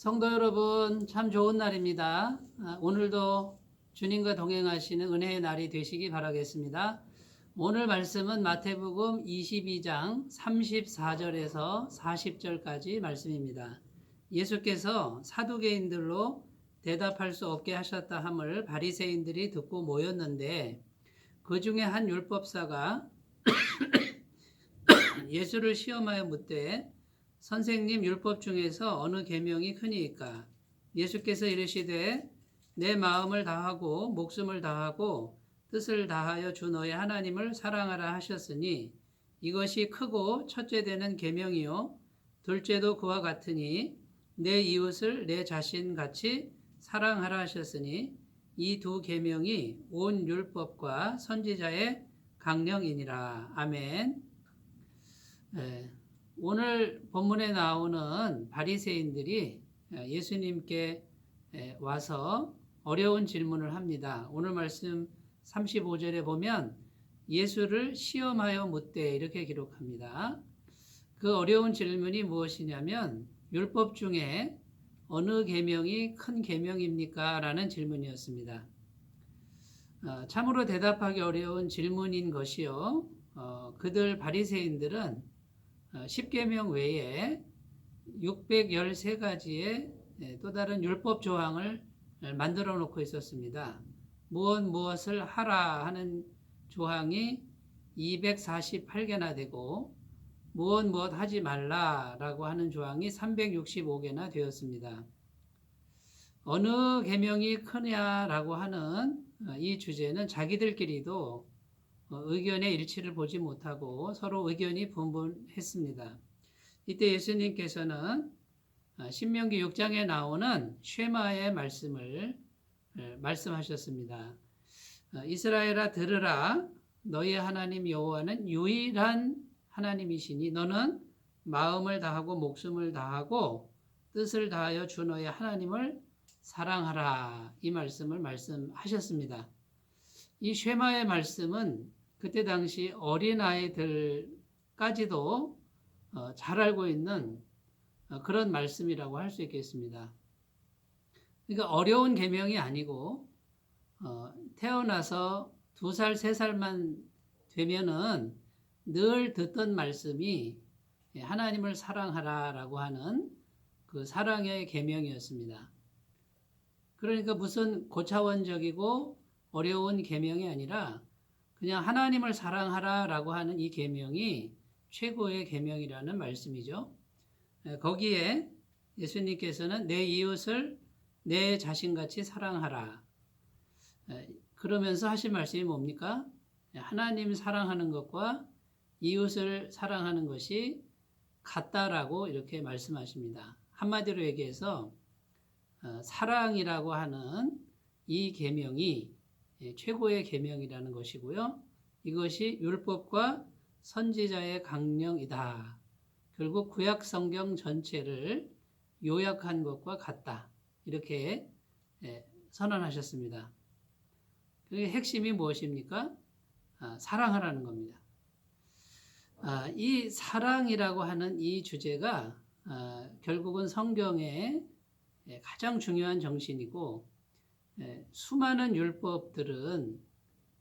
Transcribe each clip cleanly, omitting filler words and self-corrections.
성도 여러분, 참 좋은 날입니다. 오늘도 주님과 동행하시는 은혜의 날이 되시기 바라겠습니다. 오늘 말씀은 마태복음 22장 34절에서 40절까지 말씀입니다. 예수께서 사두개인들로 대답할 수 없게 하셨다 함을 바리새인들이 듣고 모였는데 그 중에 한 율법사가 예수를 시험하여 묻되 선생님, 율법 중에서 어느 계명이 크니이까? 예수께서 이르시되 내 마음을 다하고 목숨을 다하고 뜻을 다하여 주 너의 하나님을 사랑하라 하셨으니 이것이 크고 첫째 되는 계명이요 둘째도 그와 같으니 내 이웃을 내 자신같이 사랑하라 하셨으니 이 두 계명이 온 율법과 선지자의 강령이니라. 아멘. 오늘 본문에 나오는 바리새인들이 예수님께 와서 어려운 질문을 합니다. 오늘 말씀 35절에 보면 예수를 시험하여 묻되 이렇게 기록합니다. 그 어려운 질문이 무엇이냐면 율법 중에 어느 계명이 큰 계명입니까? 라는 질문이었습니다. 참으로 대답하기 어려운 질문인 것이요. 그들 바리새인들은 10계명 외에 613가지의 또 다른 율법 조항을 만들어 놓고 있었습니다. 무엇을 하라 하는 조항이 248개나 되고 무엇 하지 말라라고 하는 조항이 365개나 되었습니다. 어느 계명이 크냐라고 하는 이 주제는 자기들끼리도 의견의 일치를 보지 못하고 서로 의견이 분분했습니다. 이때 예수님께서는 신명기 6장에 나오는 쉐마의 말씀을 말씀하셨습니다. 이스라엘아 들으라, 너희 하나님 여호와는 유일한 하나님이시니 너는 마음을 다하고 목숨을 다하고 뜻을 다하여 주 너희 하나님을 사랑하라. 이 말씀을 말씀하셨습니다. 이 쉐마의 말씀은 그때 당시 어린아이들까지도 잘 알고 있는 그런 말씀이라고 할 수 있겠습니다. 그러니까 어려운 계명이 아니고 태어나서 2살, 3살만 되면은 늘 듣던 말씀이 하나님을 사랑하라라고 하는 그 사랑의 계명이었습니다. 그러니까 무슨 고차원적이고 어려운 계명이 아니라 그냥 하나님을 사랑하라라고 하는 이 계명이 최고의 계명이라는 말씀이죠. 거기에 예수님께서는 내 이웃을 내 자신같이 사랑하라. 그러면서 하신 말씀이 뭡니까? 하나님 사랑하는 것과 이웃을 사랑하는 것이 같다라고 이렇게 말씀하십니다. 한마디로 얘기해서 사랑이라고 하는 이 계명이 최고의 계명이라는 것이고요. 이것이 율법과 선지자의 강령이다. 결국 구약 성경 전체를 요약한 것과 같다. 이렇게 선언하셨습니다. 그 핵심이 무엇입니까? 사랑하라는 겁니다. 이 사랑이라고 하는 이 주제가 결국은 성경의 가장 중요한 정신이고 수많은 율법들은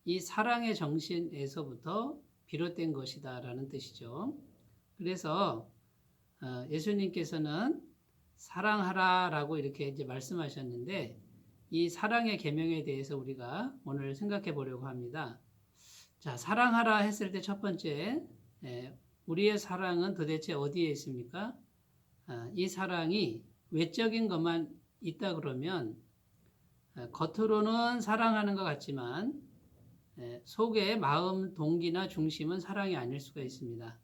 이 사랑의 정신에서부터 비롯된 것이다라는 뜻이죠. 그래서 예수님께서는 사랑하라라고 이렇게 이제 말씀하셨는데 이 사랑의 계명에 대해서 우리가 오늘 생각해 보려고 합니다. 자, 사랑하라 했을 때 첫 번째 우리의 사랑은 도대체 어디에 있습니까? 이 사랑이 외적인 것만 있다 그러면 겉으로는 사랑하는 것 같지만 속의 마음, 동기나 중심은 사랑이 아닐 수가 있습니다.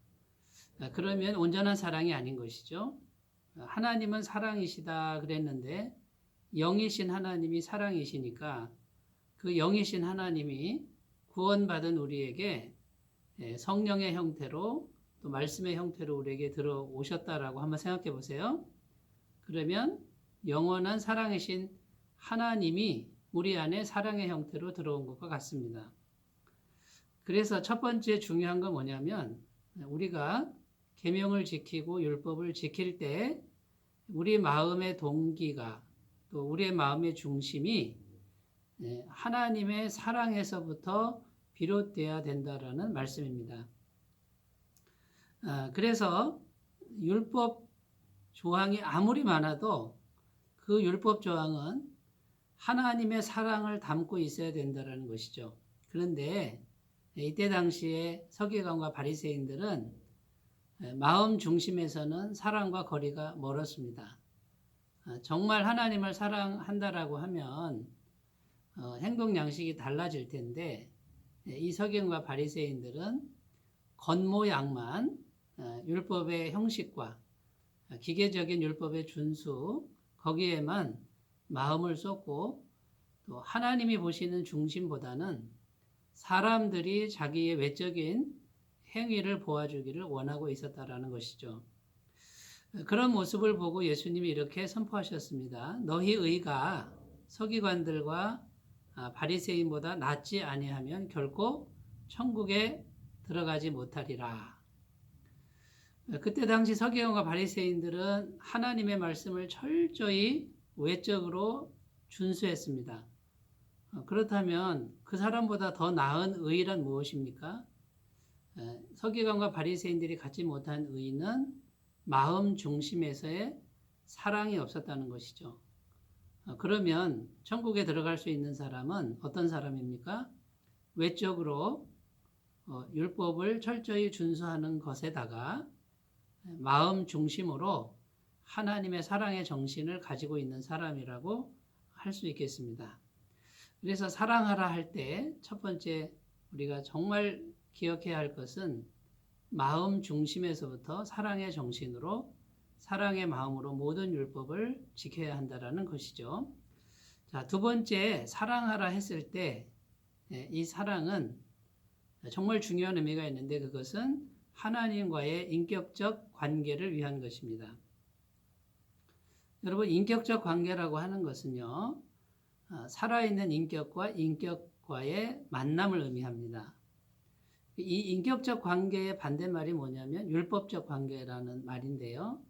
그러면 온전한 사랑이 아닌 것이죠. 하나님은 사랑이시다 그랬는데 영이신 하나님이 사랑이시니까 그 영이신 하나님이 구원받은 우리에게 성령의 형태로 또 말씀의 형태로 우리에게 들어오셨다라고 한번 생각해 보세요. 그러면 영원한 사랑이신 하나님이 우리 안에 사랑의 형태로 들어온 것과 같습니다. 그래서 첫 번째 중요한 건 뭐냐면 우리가 계명을 지키고 율법을 지킬 때 우리 마음의 동기가 또 우리의 마음의 중심이 하나님의 사랑에서부터 비롯돼야 된다라는 말씀입니다. 그래서 율법 조항이 아무리 많아도 그 율법 조항은 하나님의 사랑을 담고 있어야 된다는 것이죠. 그런데 이때 당시에 서기관과 바리새인들은 마음 중심에서는 사랑과 거리가 멀었습니다. 정말 하나님을 사랑한다라고 하면 행동 양식이 달라질 텐데 이 서기관과 바리새인들은 겉모양만 율법의 형식과 기계적인 율법의 준수 거기에만 마음을 쏟고 또 하나님이 보시는 중심보다는 사람들이 자기의 외적인 행위를 보아주기를 원하고 있었다라는 것이죠. 그런 모습을 보고 예수님이 이렇게 선포하셨습니다. 너희 의가 서기관들과 바리새인보다 낫지 아니하면 결코 천국에 들어가지 못하리라. 그때 당시 서기관과 바리새인들은 하나님의 말씀을 철저히 외적으로 준수했습니다. 그렇다면 그 사람보다 더 나은 의란 무엇입니까? 서기관과 바리새인들이 갖지 못한 의는 마음 중심에서의 사랑이 없었다는 것이죠. 그러면 천국에 들어갈 수 있는 사람은 어떤 사람입니까? 외적으로 율법을 철저히 준수하는 것에다가 마음 중심으로 하나님의 사랑의 정신을 가지고 있는 사람이라고 할 수 있겠습니다. 그래서 사랑하라 할 때 첫 번째 우리가 정말 기억해야 할 것은 마음 중심에서부터 사랑의 정신으로 사랑의 마음으로 모든 율법을 지켜야 한다는 것이죠. 자, 두 번째 사랑하라 했을 때 이 사랑은 정말 중요한 의미가 있는데 그것은 하나님과의 인격적 관계를 위한 것입니다. 여러분 인격적 관계라고 하는 것은요. 살아있는 인격과 인격과의 만남을 의미합니다. 이 인격적 관계의 반대말이 뭐냐면 율법적 관계라는 말인데요.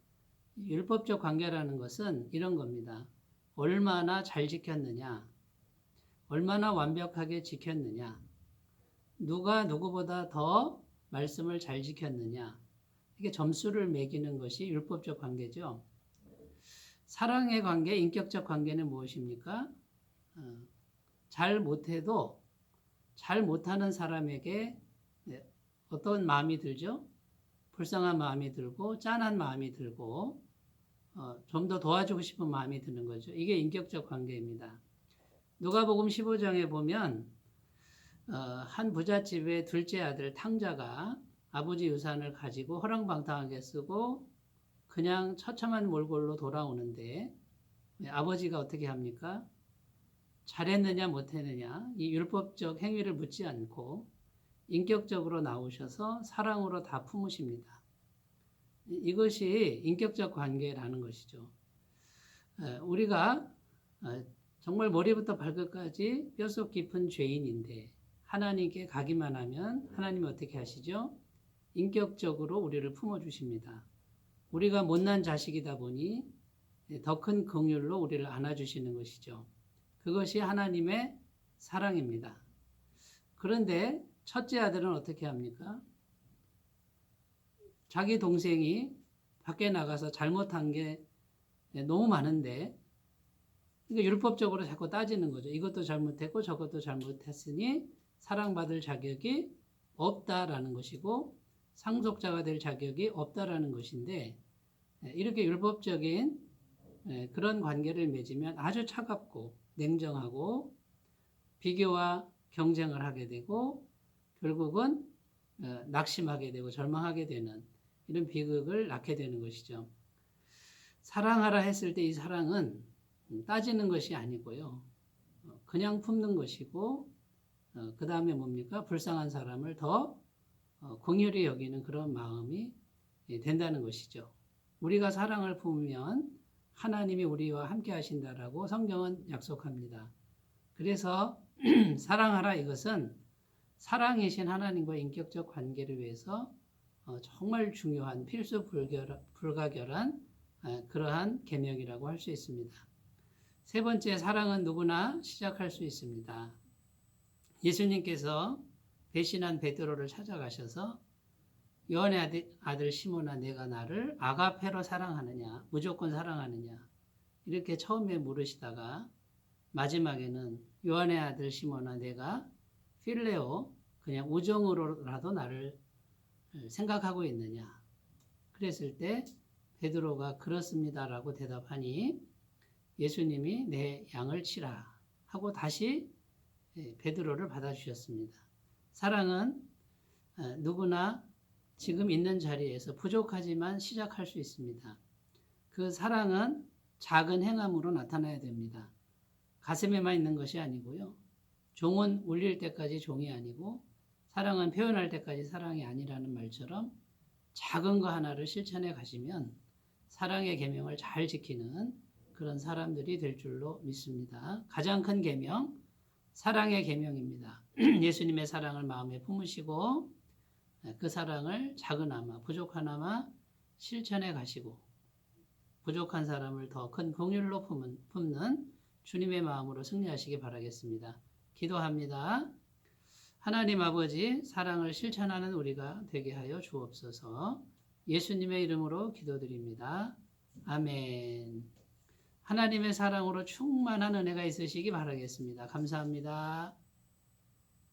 율법적 관계라는 것은 이런 겁니다. 얼마나 잘 지켰느냐, 얼마나 완벽하게 지켰느냐, 누가 누구보다 더 말씀을 잘 지켰느냐, 이게 점수를 매기는 것이 율법적 관계죠. 사랑의 관계, 인격적 관계는 무엇입니까? 잘 못해도 잘 못하는 사람에게 어떤 마음이 들죠? 불쌍한 마음이 들고 짠한 마음이 들고 좀 더 도와주고 싶은 마음이 드는 거죠. 이게 인격적 관계입니다. 누가복음 15장에 보면 한 부잣집의 둘째 아들 탕자가 아버지 유산을 가지고 허랑방탕하게 쓰고 그냥 처참한 몰골로 돌아오는데 아버지가 어떻게 합니까? 잘했느냐 못했느냐 이 율법적 행위를 묻지 않고 인격적으로 나오셔서 사랑으로 다 품으십니다. 이것이 인격적 관계라는 것이죠. 우리가 정말 머리부터 발끝까지 뼛속 깊은 죄인인데 하나님께 가기만 하면 하나님이 어떻게 하시죠? 인격적으로 우리를 품어주십니다. 우리가 못난 자식이다 보니 더 큰 긍휼로 우리를 안아주시는 것이죠. 그것이 하나님의 사랑입니다. 그런데 첫째 아들은 어떻게 합니까? 자기 동생이 밖에 나가서 잘못한 게 너무 많은데 그러니까 율법적으로 자꾸 따지는 거죠. 이것도 잘못했고 저것도 잘못했으니 사랑받을 자격이 없다라는 것이고 상속자가 될 자격이 없다라는 것인데 이렇게 율법적인 그런 관계를 맺으면 아주 차갑고 냉정하고 비교와 경쟁을 하게 되고 결국은 낙심하게 되고 절망하게 되는 이런 비극을 낳게 되는 것이죠. 사랑하라 했을 때 이 사랑은 따지는 것이 아니고요. 그냥 품는 것이고 그 다음에 뭡니까? 불쌍한 사람을 더 긍휼히 여기는 그런 마음이 된다는 것이죠. 우리가 사랑을 품으면 하나님이 우리와 함께 하신다라고 성경은 약속합니다. 그래서 사랑하라 이것은 사랑이신 하나님과 인격적 관계를 위해서 정말 중요한 필수 불가결한 그러한 계명이라고 할 수 있습니다. 세 번째, 사랑은 누구나 시작할 수 있습니다. 예수님께서 배신한 베드로를 찾아가셔서 요한의 아들 시몬아, 내가 나를 아가페로 사랑하느냐, 무조건 사랑하느냐, 이렇게 처음에 물으시다가 마지막에는 요한의 아들 시몬아, 내가 필레오, 그냥 우정으로라도 나를 생각하고 있느냐. 그랬을 때 베드로가 그렇습니다라고 대답하니 예수님이 내 양을 치라 하고 다시 베드로를 받아주셨습니다. 사랑은 누구나 지금 있는 자리에서 부족하지만 시작할 수 있습니다. 그 사랑은 작은 행함으로 나타나야 됩니다. 가슴에만 있는 것이 아니고요. 종은 울릴 때까지 종이 아니고 사랑은 표현할 때까지 사랑이 아니라는 말처럼 작은 거 하나를 실천해 가시면 사랑의 계명을 잘 지키는 그런 사람들이 될 줄로 믿습니다. 가장 큰 계명, 사랑의 계명입니다. 예수님의 사랑을 마음에 품으시고 그 사랑을 작으나마 부족하나마 실천해 가시고 부족한 사람을 더 큰 긍휼로 품는 주님의 마음으로 승리하시기 바라겠습니다. 기도합니다. 하나님 아버지, 사랑을 실천하는 우리가 되게 하여 주옵소서. 예수님의 이름으로 기도드립니다. 아멘. 하나님의 사랑으로 충만한 은혜가 있으시기 바라겠습니다. 감사합니다.